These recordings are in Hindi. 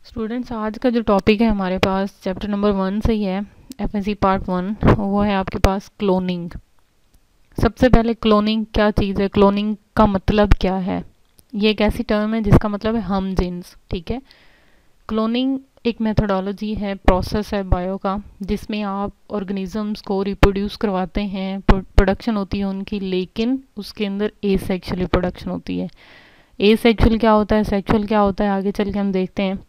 स्टूडेंट्स, आज का जो टॉपिक है हमारे पास चैप्टर नंबर 1 से ही है, एफएससी पार्ट 1। वो है आपके पास क्लोनिंग। सबसे पहले क्लोनिंग क्या चीज़ है, क्लोनिंग का मतलब क्या है। ये एक ऐसी टर्म है जिसका मतलब है हम जीन्स। ठीक है, क्लोनिंग एक मेथोडोलॉजी है, प्रोसेस है बायो का, जिसमें आप ऑर्गेनिजम्स को रिप्रोड्यूस करवाते हैं, प्रोडक्शन होती है उनकी, लेकिन उसके अंदर एसेक्सुअली प्रोडक्शन होती है। एसेक्सुअल क्या होता है, सेक्सुअल क्या होता है, आगे चल के हम देखते हैं।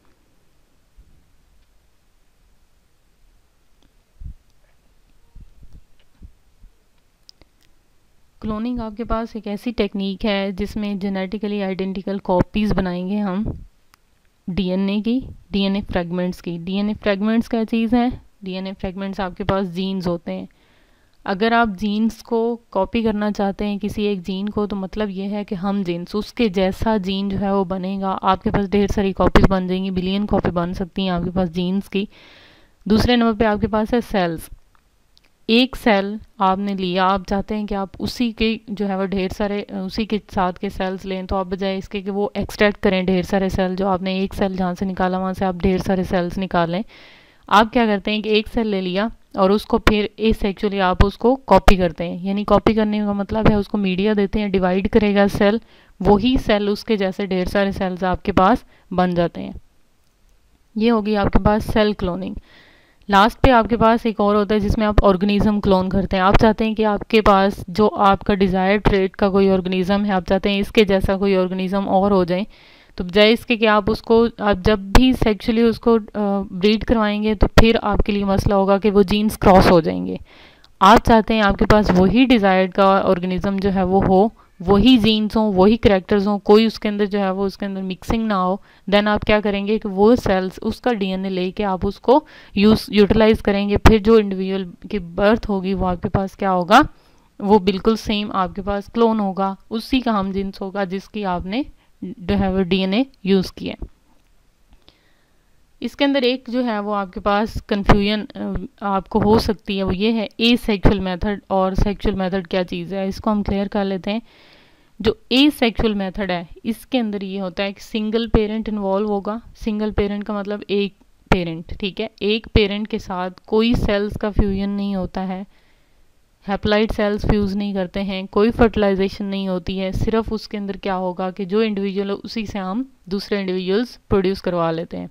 क्लोनिंग आपके पास एक ऐसी टेक्निक है जिसमें जेनेटिकली आइडेंटिकल कॉपीज़ बनाएंगे हम डीएनए की, डीएनए फ्रेगमेंट्स की। डीएनए फ्रेगमेंट्स क्या चीज़ है, डीएनए फ्रेगमेंट्स आपके पास जीन्स होते हैं। अगर आप जीन्स को कॉपी करना चाहते हैं किसी एक जीन को, तो मतलब ये है कि हम जीन्स, उसके जैसा जीन जो है वो बनेगा। आपके पास ढेर सारी कॉपीज़ बन जाएंगी, बिलियन कॉपी बन सकती हैं आपके पास जीन्स की। दूसरे नंबर पे आपके पास है सेल्स। एक सेल आपने लिया, आप चाहते हैं कि आप उसी के जो है वो ढेर सारे उसी के साथ के सेल्स लें, तो आप बजाय इसके कि वो एक्सट्रैक्ट करें ढेर सारे सेल, जो आपने एक सेल जहाँ से निकाला वहाँ से आप ढेर सारे सेल्स निकालें, आप क्या करते हैं कि एक सेल ले लिया और उसको फिर एसेक्सुअली आप उसको कॉपी करते हैं। यानी कॉपी करने का मतलब है उसको मीडिया देते हैं, डिवाइड करेगा सेल, वही सेल उसके जैसे ढेर सारे सेल्स आपके पास बन जाते हैं। ये होगी आपके पास सेल क्लोनिंग। लास्ट पे आपके पास एक और होता है जिसमें आप ऑर्गेनिज्म क्लोन करते हैं। आप चाहते हैं कि आपके पास जो आपका डिज़ायर्ड ट्रेट का कोई ऑर्गेनिज्म है, आप चाहते हैं इसके जैसा कोई ऑर्गेनिज्म और हो जाए, तो बजाय इसके कि आप उसको, आप जब भी सेक्सुअली उसको ब्रीड करवाएंगे तो फिर आपके लिए मसला होगा कि वो जीन्स क्रॉस हो जाएंगे। आप चाहते हैं आपके पास वही डिज़ायर्ड का ऑर्गेनिज्म जो है वो हो, वही जीन्स हों, वही करेक्टर्स हों, कोई उसके अंदर जो है वो उसके अंदर मिक्सिंग ना हो। देन आप क्या करेंगे कि वो सेल्स, उसका डीएनए लेके आप उसको यूटिलाइज करेंगे। फिर जो इंडिविजुअल की बर्थ होगी वो आपके पास क्या होगा, वो बिल्कुल सेम आपके पास क्लोन होगा, उसी का हम जीन्स होगा जिसकी आपने जो है वो डीएनए यूज़ किया। इसके अंदर एक जो है वो आपके पास कन्फ्यूजन आपको हो सकती है, वो ये है ए सेक्शुअल मेथड और सेक्शुअल मेथड क्या चीज़ है। इसको हम क्लियर कर लेते हैं। जो ए सेक्शुअल मेथड है, इसके अंदर ये होता है कि सिंगल पेरेंट इन्वॉल्व होगा। सिंगल पेरेंट का मतलब एक पेरेंट, ठीक है, एक पेरेंट के साथ कोई सेल्स का फ्यूजन नहीं होता है, हैप्लाइड सेल्स फ्यूज़ नहीं करते हैं, कोई फर्टिलाइजेशन नहीं होती है। सिर्फ उसके अंदर क्या होगा कि जो इंडिविजुअल है उसी से हम दूसरे इंडिविजुअल्स प्रोड्यूस करवा लेते हैं।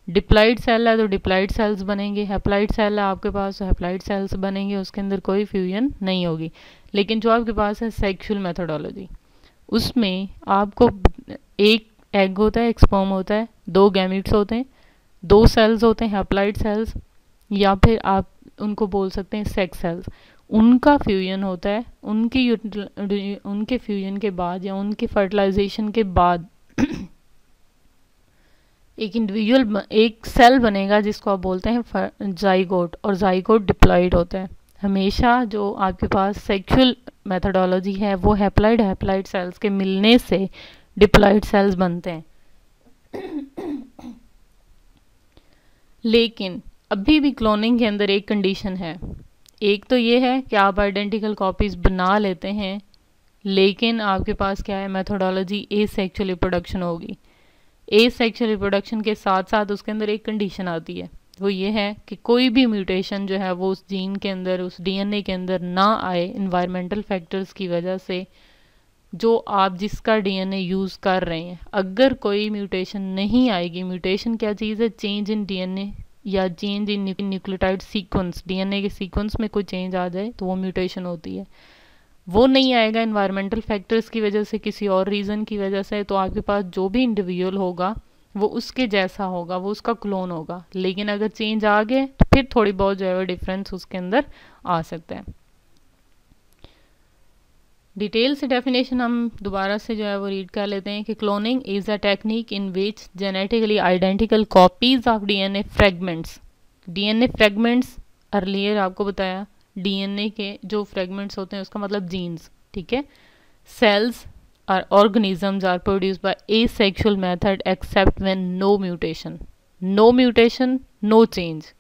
डिप्लाइड सेल है तो डिप्लाइड सेल्स बनेंगे, हैप्लाइड सेल है आपके पास तो हैप्लाइड सेल्स बनेंगे, उसके अंदर कोई फ्यूजन नहीं होगी। लेकिन जो आपके पास है सेक्सुअल मेथोडोलॉजी, उसमें आपको एक एग होता है, एक स्पर्म होता है, दो गैमीट्स होते हैं, दो सेल्स होते हैं हैप्लाइड सेल्स, या फिर आप उनको बोल सकते हैं सेक्स सेल्स। उनका फ्यूजन होता है, उनके फ्यूजन के बाद या उनके फर्टिलाइजेशन के बाद एक इंडिविजुअल, एक सेल बनेगा जिसको आप बोलते हैं जाइगोट, और जाइगोट डिप्लॉइड होता है। हमेशा जो आपके पास सेक्सुअल मेथोडोलॉजी है वो हैप्लाइड सेल्स के मिलने से डिप्लॉइड सेल्स बनते हैं। लेकिन अभी भी क्लोनिंग के अंदर एक कंडीशन है। एक तो ये है कि आप आइडेंटिकल कॉपीज़ बना लेते हैं, लेकिन आपके पास क्या है, मेथोडोलॉजी एसेक्सुअल रिप्रोडक्शन होगी। एसेक्सुअल रिप्रोडक्शन के साथ साथ उसके अंदर एक कंडीशन आती है, वो ये है कि कोई भी म्यूटेशन जो है वो उस जीन के अंदर, उस डीएनए के अंदर ना आए इन्वायरमेंटल फैक्टर्स की वजह से, जो आप जिसका डीएनए यूज़ कर रहे हैं। अगर कोई म्यूटेशन नहीं आएगी, म्यूटेशन क्या चीज़ है, चेंज इन डीएनए या change in nucleotide sequence, DNA के सीक्वेंस में कोई चेंज आ जाए तो वो म्यूटेशन होती है। वो नहीं आएगा इन्वायरमेंटल फैक्टर्स की वजह से, किसी और रीज़न की वजह से, तो आपके पास जो भी इंडिविजुअल होगा वो उसके जैसा होगा, वो उसका क्लोन होगा। लेकिन अगर चेंज आ गए तो फिर थोड़ी बहुत जो है वो डिफरेंस उसके अंदर आ सकता है। डिटेल से डेफिनेशन हम दोबारा से जो है वो रीड कर लेते हैं कि cloning is a technique in which genetically identical copies of DNA fragments, DNA fragments earlier आपको बताया, डीएनए के जो फ्रेगमेंट्स होते हैं उसका मतलब जीन्स, ठीक है। सेल्स और organisms are produced by asexual method except when no mutation, no mutation, no change,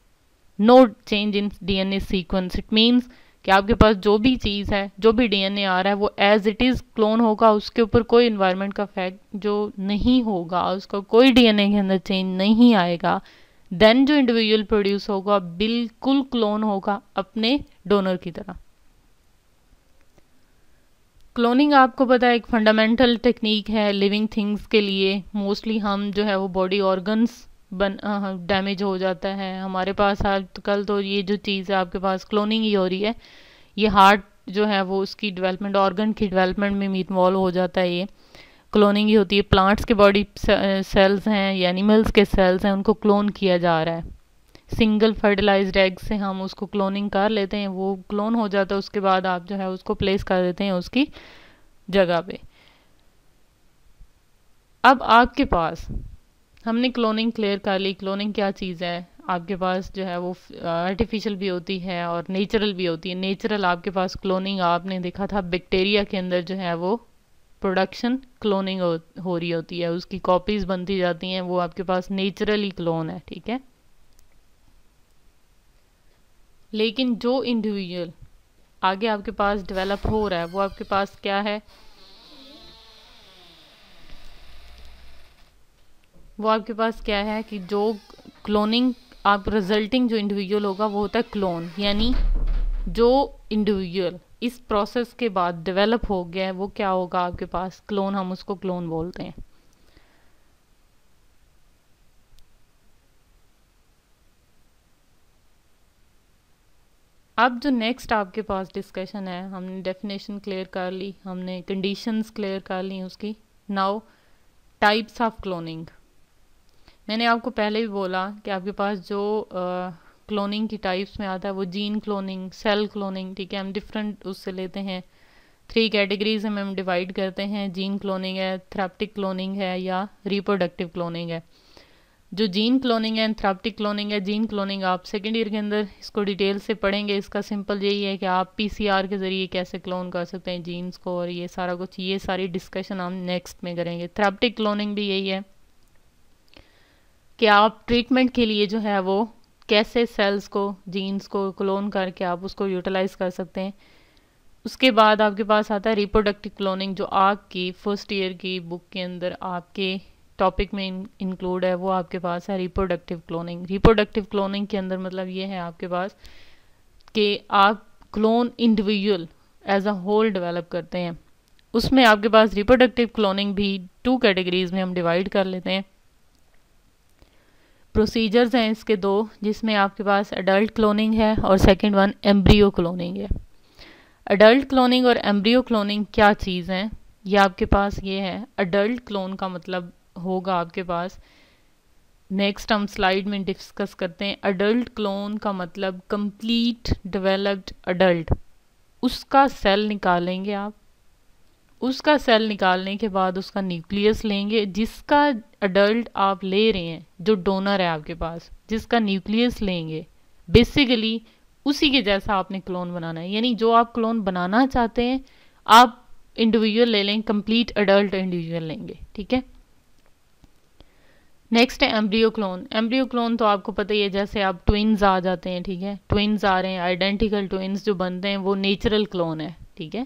no change in DNA sequence. It means कि आपके पास जो भी चीज़ है, जो भी डीएनए आ रहा है वो एज इट इज़ क्लोन होगा, उसके ऊपर कोई इन्वायरमेंट का फैक्ट जो नहीं होगा, उसका कोई डीएनए के अंदर चेंज नहीं आएगा, देन जो इंडिविजुअल प्रोड्यूस होगा बिल्कुल क्लोन होगा अपने डोनर की तरह। क्लोनिंग आपको पता है एक फंडामेंटल टेक्निक है लिविंग थिंग्स के लिए। मोस्टली हम जो है वो बॉडी ऑर्गन्स डैमेज हो जाता है हमारे पास। आजकल तो ये जो चीज़ है आपके पास क्लोनिंग ही हो रही है, ये हार्ट जो है वो उसकी डेवलपमेंट, ऑर्गन की डेवलपमेंट में इन्वॉल्व हो जाता है, ये क्लोनिंग ही होती है। प्लांट्स के बॉडी सेल्स हैं या एनिमल्स के सेल्स हैं, उनको क्लोन किया जा रहा है। सिंगल फर्टिलाइज्ड एग से हम उसको क्लोनिंग कर लेते हैं, वो क्लोन हो जाता है, उसके बाद आप जो है उसको प्लेस कर देते हैं उसकी जगह पे। अब आपके पास हमने क्लोनिंग क्लियर कर ली। क्लोनिंग क्या चीज़ है, आपके पास जो है वो आर्टिफिशियल भी होती है और नेचुरल भी होती है। नेचुरल आपके पास क्लोनिंग आपने देखा था बैक्टीरिया के अंदर जो है वो प्रोडक्शन क्लोनिंग हो रही होती है, उसकी कॉपीज बनती जाती हैं, वो आपके पास नेचुरली क्लोन है, ठीक है। लेकिन जो इंडिविजुअल आगे आपके पास डेवलप हो रहा है वो आपके पास क्या है, वो आपके पास क्या है कि जो क्लोनिंग आप रिजल्टिंग जो इंडिविजुअल होगा वो होता है क्लोन। यानी जो इंडिविजुअल इस प्रोसेस के बाद डेवलप हो गया है वो क्या होगा आपके पास, क्लोन, हम उसको क्लोन बोलते हैं। अब जो नेक्स्ट आपके पास डिस्कशन है, हमने डेफिनेशन क्लियर कर ली, हमने कंडीशंस क्लियर कर ली उसकी। Now types of cloning. मैंने आपको पहले भी बोला कि आपके पास जो क्लोनिंग की टाइप्स में आता है वो जीन क्लोनिंग, सेल क्लोनिंग, ठीक है, हम डिफरेंट उससे लेते हैं। 3 कैटेगरीज में हम डिवाइड करते हैं, जीन क्लोनिंग है, थेराप्टिक क्लोनिंग है या रिप्रोडक्टिव क्लोनिंग है। जो जीन क्लोनिंग है, थेराप्टिक क्लोनिंग है, जीन क्लोनिंग आप सेकेंड ईयर के अंदर इसको डिटेल से पढ़ेंगे। इसका सिंपल यही है कि आप पीसीआर के ज़रिए कैसे क्लोन कर सकते हैं जीन्स को, और ये सारा कुछ, ये सारी डिस्कशन हम नेक्स्ट में करेंगे। थेराप्टिक क्लोनिंग भी यही है कि आप ट्रीटमेंट के लिए जो है वो कैसे सेल्स को, जीन्स को क्लोन करके आप उसको यूटिलाइज कर सकते हैं। उसके बाद आपके पास आता है रिप्रोडक्टिव क्लोनिंग, जो आपकी फर्स्ट ईयर की बुक के अंदर आपके टॉपिक में इंक्लूड है, वो आपके पास है रिप्रोडक्टिव क्लोनिंग। रिप्रोडक्टिव क्लोनिंग के अंदर मतलब ये है आपके पास कि आप clone individual as a whole develop करते हैं। उसमें आपके पास रिप्रोडक्टिव क्लोनिंग भी 2 कैटेगरीज में हम डिवाइड कर लेते हैं। प्रोसीजर्स हैं इसके 2, जिसमें आपके पास एडल्ट क्लोनिंग है और सेकंड वन एम्ब्रियो क्लोनिंग है। एडल्ट क्लोनिंग और एम्ब्रियो क्लोनिंग क्या चीज़ है, ये आपके पास ये है। एडल्ट क्लोन का मतलब होगा आपके पास, नेक्स्ट हम स्लाइड में डिस्कस करते हैं। एडल्ट क्लोन का मतलब कंप्लीट डेवलप्ड एडल्ट, उसका सेल निकालेंगे आप, उसका सेल निकालने के बाद उसका न्यूक्लियस लेंगे, जिसका एडल्ट आप ले रहे हैं, जो डोनर है आपके पास, जिसका न्यूक्लियस लेंगे, बेसिकली उसी के जैसा आपने क्लोन बनाना है। यानी जो आप क्लोन बनाना चाहते हैं आप इंडिविजुअल ले लें, कंप्लीट एडल्ट इंडिविजुअल लेंगे, ठीक है। नेक्स्ट है एम्ब्रियो क्लोन। एम्ब्रियो क्लोन तो आपको पता ही है, जैसे आप ट्विन्स आ जाते हैं, ठीक है, ट्विन्स आ रहे हैं, आइडेंटिकल ट्विन्स जो बनते हैं वो नेचुरल क्लोन है, ठीक है।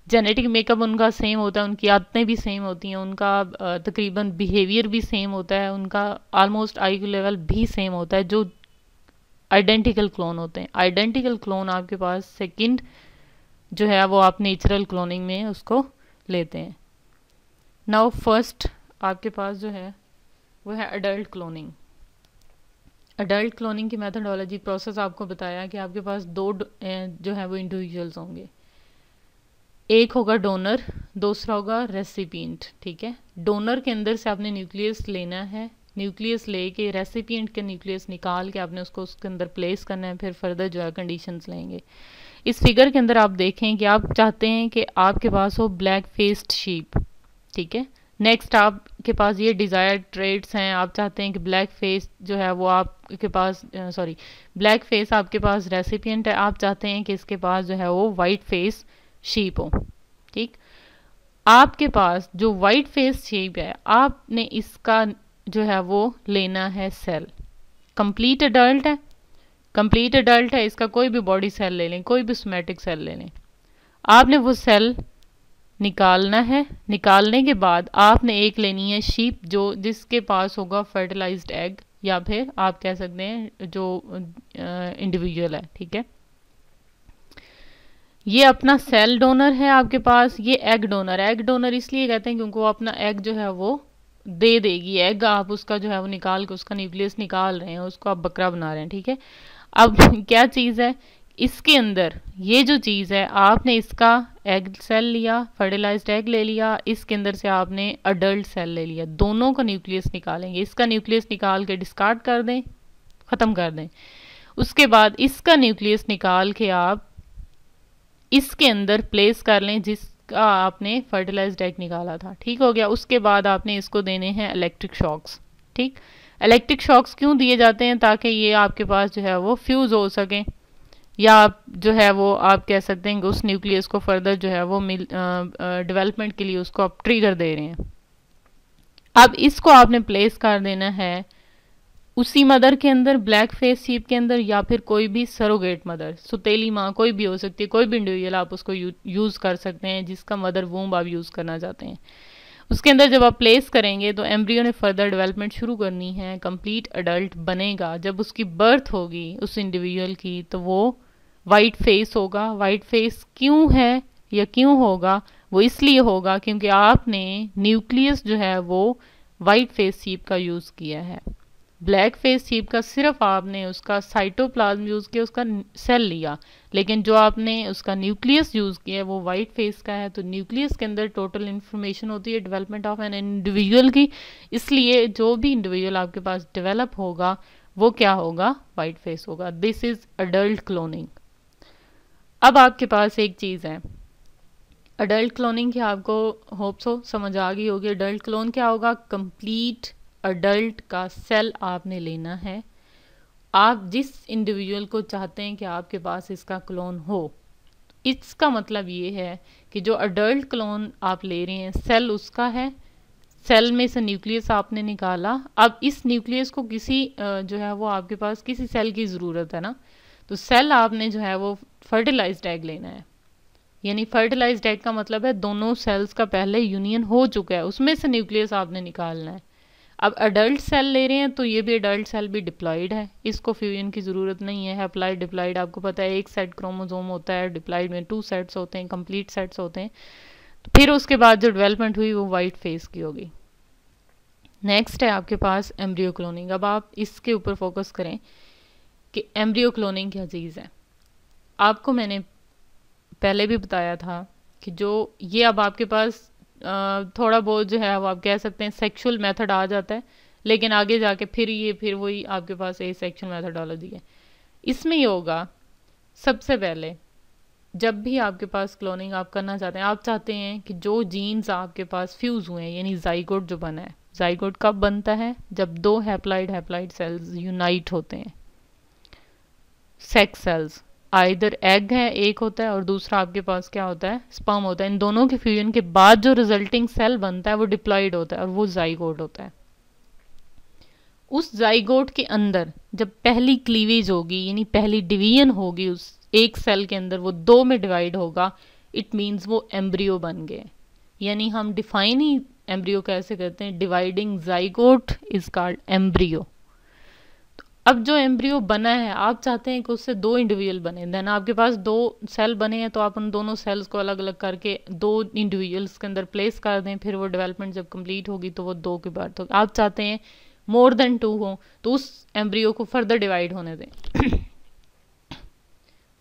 जेनेटिक मेकअप उनका सेम होता है, उनकी आदतें भी सेम होती हैं, उनका तकरीबन बिहेवियर भी सेम होता है, उनका ऑलमोस्ट आईक्यू लेवल भी सेम होता है, जो आइडेंटिकल क्लोन होते हैं। आइडेंटिकल क्लोन आपके पास सेकंड जो है वो आप नेचुरल क्लोनिंग में उसको लेते हैं। नाउ फर्स्ट आपके पास जो है वो है अडल्ट क्लोनिंग। अडल्ट क्लोनिंग की मेथडोलॉजी प्रोसेस आपको बताया कि आपके पास 2 जो है वो इंडिविजुअल्स होंगे, एक होगा डोनर, दूसरा होगा रेसिपिएंट, ठीक है। डोनर के अंदर से आपने न्यूक्लियस लेना है, न्यूक्लियस लेके रेसिपिएंट के न्यूक्लियस निकाल के आपने उसको उसके अंदर प्लेस करना है, फिर फर्दर जो है कंडीशंस लेंगे। इस फिगर के अंदर आप देखें कि आप चाहते हैं कि आपके पास हो ब्लैक फेस्ड शीप, ठीक है। नेक्स्ट आपके पास ये डिज़ायर्ड ट्रेड्स हैं, आप चाहते हैं कि ब्लैक फेस जो है वो आपके पास ब्लैक फेस आपके पास रेसिपिएंट है, आप चाहते हैं कि इसके पास जो है वो वाइट फेस शीप हो, ठीक। आपके पास जो वाइट फेस शीप है, आपने इसका जो है वो लेना है सेल, कंप्लीट एडल्ट है, कंप्लीट अडल्ट है, इसका कोई भी बॉडी सेल ले लें, कोई भी सोमैटिक सेल ले लें, आपने वो सेल निकालना है। निकालने के बाद आपने एक लेनी है शीप जो जिसके पास होगा फर्टिलाइज्ड एग, या फिर आप कह सकते हैं जो इंडिविजुअल है, ठीक है। ये अपना सेल डोनर है आपके पास, ये एग डोनर। एग डोनर इसलिए कहते हैं क्योंकि वो अपना एग जो है वो दे देगी। एग आप उसका जो है वो निकाल के उसका न्यूक्लियस निकाल रहे हैं, उसको आप बकरा बना रहे हैं, ठीक है। अब क्या चीज़ है इसके अंदर, ये जो चीज़ है आपने इसका एग सेल लिया, फर्टिलाइज्ड एग ले लिया, इसके अंदर से आपने अडल्ट सेल ले लिया, दोनों का न्यूक्लियस निकालेंगे। इसका न्यूक्लियस निकाल के डिस्कार्ड कर दें, ख़त्म कर दें। उसके बाद इसका न्यूक्लियस निकाल के आप इसके अंदर प्लेस कर लें जिसका आपने फर्टिलाइज्ड एग निकाला था, ठीक हो गया। उसके बाद आपने इसको देने हैं इलेक्ट्रिक शॉक्स, ठीक। इलेक्ट्रिक शॉक्स क्यों दिए जाते हैं? ताकि ये आपके पास जो है वो फ्यूज़ हो सके, या आप जो है वो आप कह सकते हैं कि उस न्यूक्लियस को फर्दर जो है वो डेवलपमेंट के लिए उसको आप ट्रिगर दे रहे हैं। अब इसको आपने प्लेस कर देना है उसी मदर के अंदर, ब्लैक फेस शीप के अंदर, या फिर कोई भी सरोगेट मदर, सुतेली माँ कोई भी हो सकती है, कोई भी इंडिविजुअल आप उसको यूज़ कर सकते हैं जिसका मदर वूम्ब आप यूज़ करना चाहते हैं। उसके अंदर जब आप प्लेस करेंगे तो एम्ब्रियो ने फर्दर डेवलपमेंट शुरू करनी है, कंप्लीट अडल्ट बनेगा। जब उसकी बर्थ होगी उस इंडिविजुअल की तो वो वाइट फेस होगा। वाइट फेस क्यों है या क्यों होगा? वो इसलिए होगा क्योंकि आपने न्यूक्लियस जो है वो वाइट फेस शीप का यूज़ किया है। ब्लैक फेस शीप का सिर्फ आपने उसका साइटोप्लाज्म यूज़ किया, उसका सेल लिया, लेकिन जो आपने उसका न्यूक्लियस यूज़ किया है वो वाइट फेस का है। तो न्यूक्लियस के अंदर टोटल इन्फॉर्मेशन होती है डेवलपमेंट ऑफ एन इंडिविजुअल की, इसलिए जो भी इंडिविजुअल आपके पास डेवलप होगा वो क्या होगा? वाइट फेस होगा। This is adult cloning. अब आपके पास एक चीज़ है अडल्ट क्लोनिंग की, आपको होप सो समझ आ गई होगी। अडल्ट क्लोन क्या होगा? कंप्लीट अडल्ट का सेल आपने लेना है। आप जिस इंडिविजुअल को चाहते हैं कि आपके पास इसका क्लोन हो, इसका मतलब ये है कि जो अडल्ट क्लोन आप ले रहे हैं सेल उसका है, सेल में से न्यूक्लियस आपने निकाला। अब इस न्यूक्लियस को किसी जो है वो आपके पास किसी सेल की ज़रूरत है ना, तो सेल आपने जो है वो फर्टिलाइज्ड एग लेना है। यानी फर्टिलाइज्ड एग का मतलब है दोनों सेल्स का पहले यूनियन हो चुका है, उसमें से न्यूक्लियस आपने निकालना है। अब अडल्ट सेल ले रहे हैं तो ये भी अडल्ट सेल भी डिप्लॉइड है, इसको फ्यूजन की ज़रूरत नहीं है। हैप्लॉइड डिप्लॉइड आपको पता है, एक सेट क्रोमोसोम होता है, डिप्लॉइड में 2 सेट्स होते हैं, कंप्लीट सेट्स होते हैं। तो फिर उसके बाद जो डेवलपमेंट हुई वो वाइट फेस की होगी। नेक्स्ट है आपके पास एम्ब्रियो क्लोनिंग। अब आप इसके ऊपर फोकस करें कि एम्ब्रियो क्लोनिंग क्या चीज़ है। आपको मैंने पहले भी बताया था कि जो ये अब आपके पास थोड़ा बहुत जो है वो आप कह सकते हैं सेक्सुअल मेथड आ जाता है, लेकिन आगे जाके फिर वही आपके पास ए सेक्सुअल मेथडोलॉजी है। इसमें ये होगा, सबसे पहले जब भी आपके पास क्लोनिंग आप करना चाहते हैं, आप चाहते हैं कि जो जीन्स आपके पास फ्यूज़ हुए हैं, यानी जाइगोट जो बना है, जाइगोट कब बनता है? जब 2 हैप्लॉइड सेल्स यूनाइट होते हैं। सेक्स सेल्स आइदर एग है एक होता है और दूसरा आपके पास क्या होता है? स्पर्म होता है। इन दोनों के फ्यूजन के बाद जो रिजल्टिंग सेल बनता है वो डिप्लॉइड होता है और वो जाइगोट होता है। उस जाइगोट के अंदर जब पहली क्लीवेज होगी, यानी पहली डिवीजन होगी, उस एक सेल के अंदर वो 2 में डिवाइड होगा, इट मीन्स वो एम्ब्रियो बन गए। यानी हम डिफाइन ही एम्ब्रियो कैसे करते हैं? Dividing zygote is called embryo. अब जो एम्ब्रियो बना है, आप चाहते हैं कि उससे 2 इंडिविजुअल बने, देन आपके पास 2 सेल बने हैं तो आप उन दोनों सेल्स को अलग अलग करके 2 इंडिविजुअल्स के अंदर प्लेस कर दें, फिर वो डेवलपमेंट जब कंप्लीट होगी तो वो 2 की बात होगी। आप चाहते हैं मोर देन 2 हो तो उस एम्ब्रियो को फर्दर डिवाइड होने दें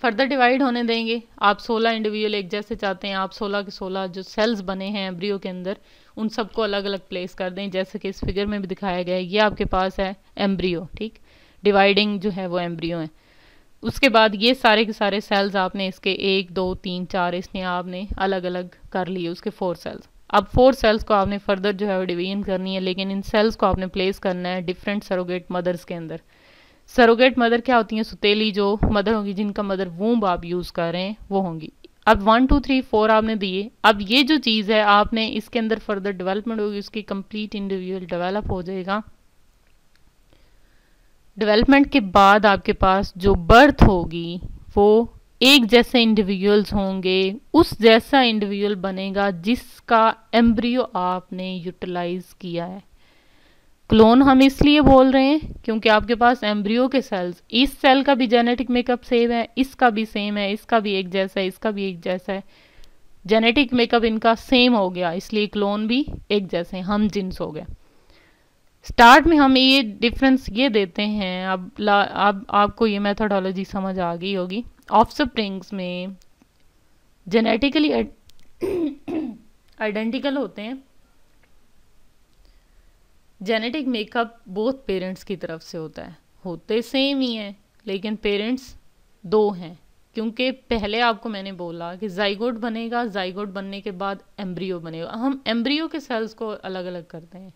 फर्दर डिवाइड होने देंगे। आप 16 इंडिविजुअल एक जैसे चाहते हैं, आप 16 के 16 जो सेल्स बने हैं एम्ब्रियो के अंदर उन सबको अलग अलग प्लेस कर दें, जैसे कि इस फिगर में भी दिखाया गया है। ये आपके पास है एम्ब्रियो, ठीक, डिवाइडिंग जो है वो एम्ब्रियो है। उसके बाद ये सारे के सारे सेल्स आपने इसके 1 2 3 4 इसने आपने अलग अलग कर लिए, उसके 4 सेल्स। अब 4 सेल्स को आपने फर्दर जो है वो डिवीजन करनी है, लेकिन इन सेल्स को आपने प्लेस करना है डिफरेंट सरोगेट मदर्स के अंदर। सरोगेट मदर क्या होती हैं? सुतेली जो मदर होंगी, जिनका मदर वूम्ब आप यूज़ कर रहे हैं वो होंगी। अब 1 2 3 4 आपने दिए। अब ये जो चीज़ है आपने इसके अंदर फर्दर डेवलपमेंट होगी, उसकी कंप्लीट इंडिविजुअल डेवलप हो जाएगा। डेवलपमेंट के बाद आपके पास जो बर्थ होगी वो एक जैसे इंडिविजुअल्स होंगे, उस जैसा इंडिविजुअल बनेगा जिसका एम्ब्रियो आपने यूटिलाइज किया है। क्लोन हम इसलिए बोल रहे हैं क्योंकि आपके पास एम्ब्रियो के सेल्स, इस सेल का भी जेनेटिक मेकअप सेम है, इसका भी सेम है, इसका भी एक जैसा है, इसका भी एक जैसा है, जेनेटिक मेकअप इनका सेम हो गया, इसलिए क्लोन भी एक जैसे हैं, हम जिन्स हो गए। स्टार्ट में हम ये डिफरेंस ये देते हैं, अब आपको ये मेथोडोलॉजी समझ आ गई होगी। ऑफस्प्रिंग्स में जेनेटिकली आइडेंटिकल होते हैं, जेनेटिक मेकअप बोथ पेरेंट्स की तरफ से होता है, होते सेम ही हैं लेकिन पेरेंट्स दो हैं, क्योंकि पहले आपको मैंने बोला कि जाइगोट बनेगा, जाइगोट बनने के बाद एम्ब्रियो बनेगा। हम एम्ब्रियो के सेल्स को अलग अलग करते हैं,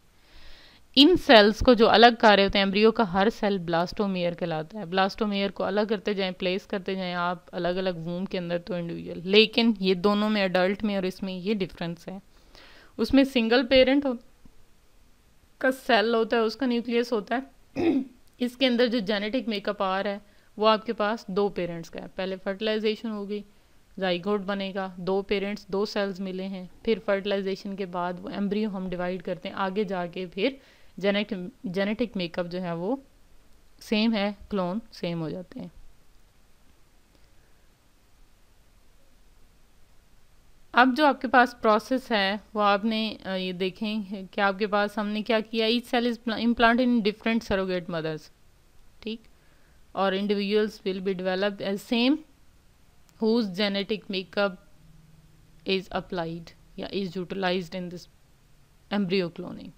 इन सेल्स को जो अलग कर रहे होते हैं, एम्ब्रियो का हर सेल ब्लास्टोमेयर कहलाता है, ब्लास्टोमेयर को अलग करते जाएं, प्लेस करते जाएं आप अलग अलग वूम के अंदर तो इंडिविजुअल, लेकिन ये दोनों में अडल्ट में और इसमें ये डिफरेंस है। उसमें सिंगल पेरेंट का सेल होता है, उसका न्यूक्लियस होता है इसके अंदर जो जेनेटिक मेकअप आ रहा है वो आपके पास दो पेरेंट्स का है, पहले फर्टिलाइजेशन होगी, जाइगोट बनेगा, दो पेरेंट्स दो सेल्स मिले हैं, फिर फर्टिलाइजेशन के बाद वो एम्ब्रियो हम डिवाइड करते हैं, आगे जाके फिर जेनेटिक मेकअप जो है वो सेम है, क्लोन सेम हो जाते हैं। अब जो आपके पास प्रोसेस है वो आपने ये देखें कि आपके पास हमने क्या किया, each cell is implanted in different surrogate mothers, ठीक, और individuals will be developed as same whose genetic makeup is applied या is utilized in this embryo cloning.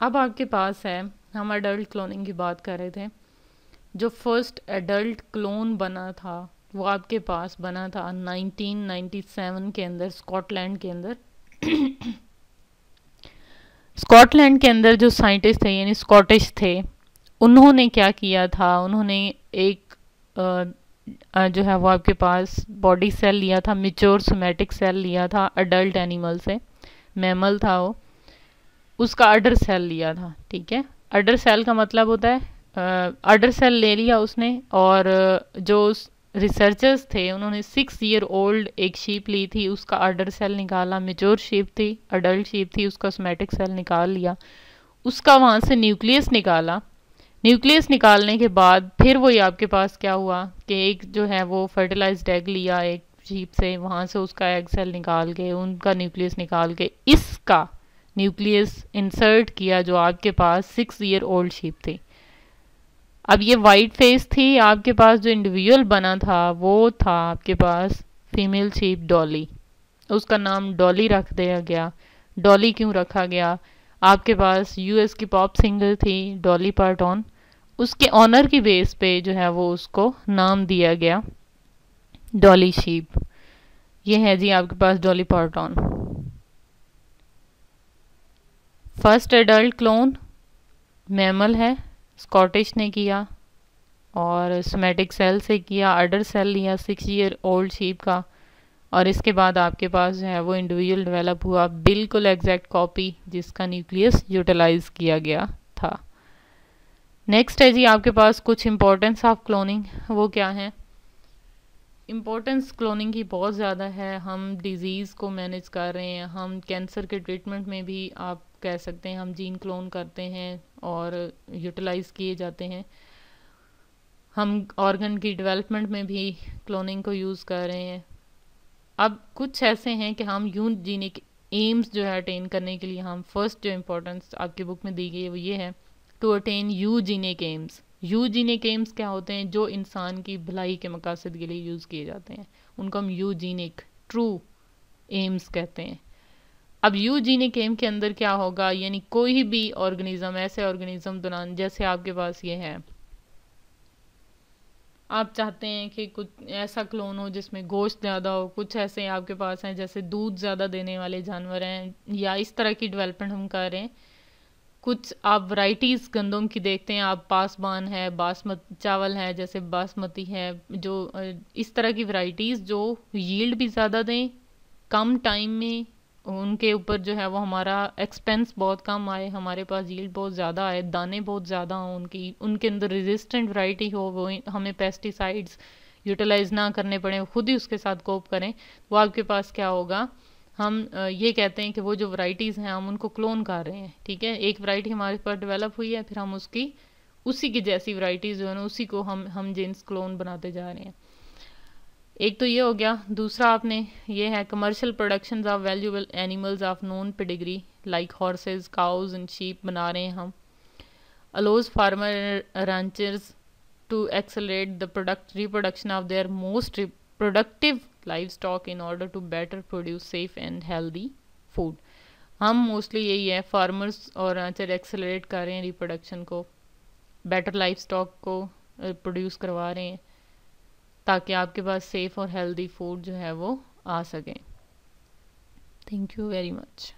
अब आपके पास है, हम अडल्ट क्लोनिंग की बात कर रहे थे, जो फर्स्ट एडल्ट क्लोन बना था वो आपके पास बना था 1997 के अंदर स्कॉटलैंड के अंदर स्कॉटलैंड के अंदर जो साइंटिस्ट थे यानी स्कॉटिश थे, उन्होंने क्या किया था, उन्होंने एक जो है वो आपके पास बॉडी सेल लिया था, मिच्योर सोमैटिक सेल लिया था अडल्ट एनिमल से, मैमल था वो, उसका अडर सेल लिया था, ठीक है। अडर सेल का मतलब होता है अडर सेल ले लिया उसने, और जो रिसर्चर्स थे उन्होंने 6 ईयर ओल्ड एक शीप ली थी, उसका अडर सेल निकाला, मेच्योर शीप थी, अडल्ट शीप थी, उसका सोमैटिक सेल निकाल लिया, उसका वहाँ से न्यूक्लियस निकाला, न्यूक्लियस निकालने के बाद फिर वही आपके पास क्या हुआ कि एक जो है वो फर्टिलाइज्ड एग लिया एक शीप से, वहाँ से उसका एग सेल निकाल के, उनका न्यूक्लियस निकाल के इसका न्यूक्लियस इंसर्ट किया जो आपके पास 6 ईयर ओल्ड शीप थी। अब ये वाइट फेस थी, आपके पास जो इंडिविजुअल बना था वो था आपके पास फीमेल शीप डॉली, उसका नाम डॉली रख दिया गया। डॉली क्यों रखा गया, आपके पास यूएस की पॉप सिंगर थी डॉली पार्टन, उसके ऑनर की बेस पे जो है वो उसको नाम दिया गया डॉली शीप। ये है जी आपके पास Dolly Parton. First adult clone mammal है, स्कॉटिश ने किया और सोमैटिक सेल से किया, अडर सेल लिया 6 ईयर ओल्ड शीप का, और इसके बाद आपके पास जो है वो इंडिविजुअल डेवलप हुआ, बिल्कुल एग्जैक्ट कॉपी जिसका न्यूक्लियस यूटिलाइज किया गया था। नेक्स्ट है जी आपके पास कुछ इंपॉर्टेंस ऑफ क्लोनिंग, वो क्या है। इम्पोर्टेंस क्लोनिंग की बहुत ज़्यादा है, हम डिज़ीज़ को मैनेज कर रहे हैं, हम कैंसर के ट्रीटमेंट में भी आप कह सकते हैं हम जीन क्लोन करते हैं और यूटिलाइज किए जाते हैं, हम ऑर्गन की डेवलपमेंट में भी क्लोनिंग को यूज़ कर रहे हैं। अब कुछ ऐसे हैं कि हम यूजीनिक एम्स जो है अटेन करने के लिए, हम फर्स्ट जो इम्पोर्टेंस आपकी बुक में दी गई है वो ये है, टू अटेन यूजीनिक एम्स। यूजीनिक एम्स क्या होते हैं, जो इंसान की भलाई के मकसद के लिए यूज़ किए जाते हैं, उनको हम यूजीनिक ट्रू एम्स कहते हैं। अब यूजीनिक एम के अंदर क्या होगा, यानी कोई भी ऑर्गेनिज्म, ऐसे ऑर्गेनिज्म दौरान जैसे आपके पास ये है, आप चाहते हैं कि कुछ ऐसा क्लोन हो जिसमें गोश्त ज़्यादा हो, कुछ ऐसे आपके पास हैं जैसे दूध ज़्यादा देने वाले जानवर हैं, या इस तरह की डेवलपमेंट हम कर रहे हैं। कुछ आप वैरायटीज़ गंदम की देखते हैं, आप पासबान है, बासमती चावल है जैसे बासमती है, जो इस तरह की वैरायटीज़ जो यील्ड भी ज़्यादा दें कम टाइम में उनके ऊपर जो है वो हमारा एक्सपेंस बहुत कम आए, हमारे पास यील्ड बहुत ज़्यादा आए, दाने बहुत ज़्यादा हों उनकी, उनके अंदर रेजिस्टेंट वैरायटी हो, वो हमें पेस्टिसाइड्स यूटिलाइज ना करने पड़े, खुद ही उसके साथ कोप करें, वो आपके पास क्या होगा, हम ये कहते हैं कि वो जो वैरायटीज़ हैं हम उनको क्लोन कर रहे हैं। ठीक है, एक वैरायटी हमारे पास डेवलप हुई है, फिर हम उसकी उसी की जैसी वैरायटीज़ जो है ना उसी को हम जीन्स क्लोन बनाते जा रहे हैं। एक तो ये हो गया। दूसरा आपने ये है commercial production of valuable animals of non pedigree like horse's, cause and sheep बना रहे हैं हम। Allows farmer ranchers to accelerate the reproduction of their most productive livestock in order to better produce safe and healthy food। हम मोस्टली यही है, फार्मर्स और rancher एक्सेलरेट कर रहे हैं रिप्रोडक्शन को, बेटर लाइफ स्टॉक को प्रोड्यूस करवा रहे हैं ताकि आपके पास सेफ और हेल्दी फूड जो है वो आ सके। Thank you very much.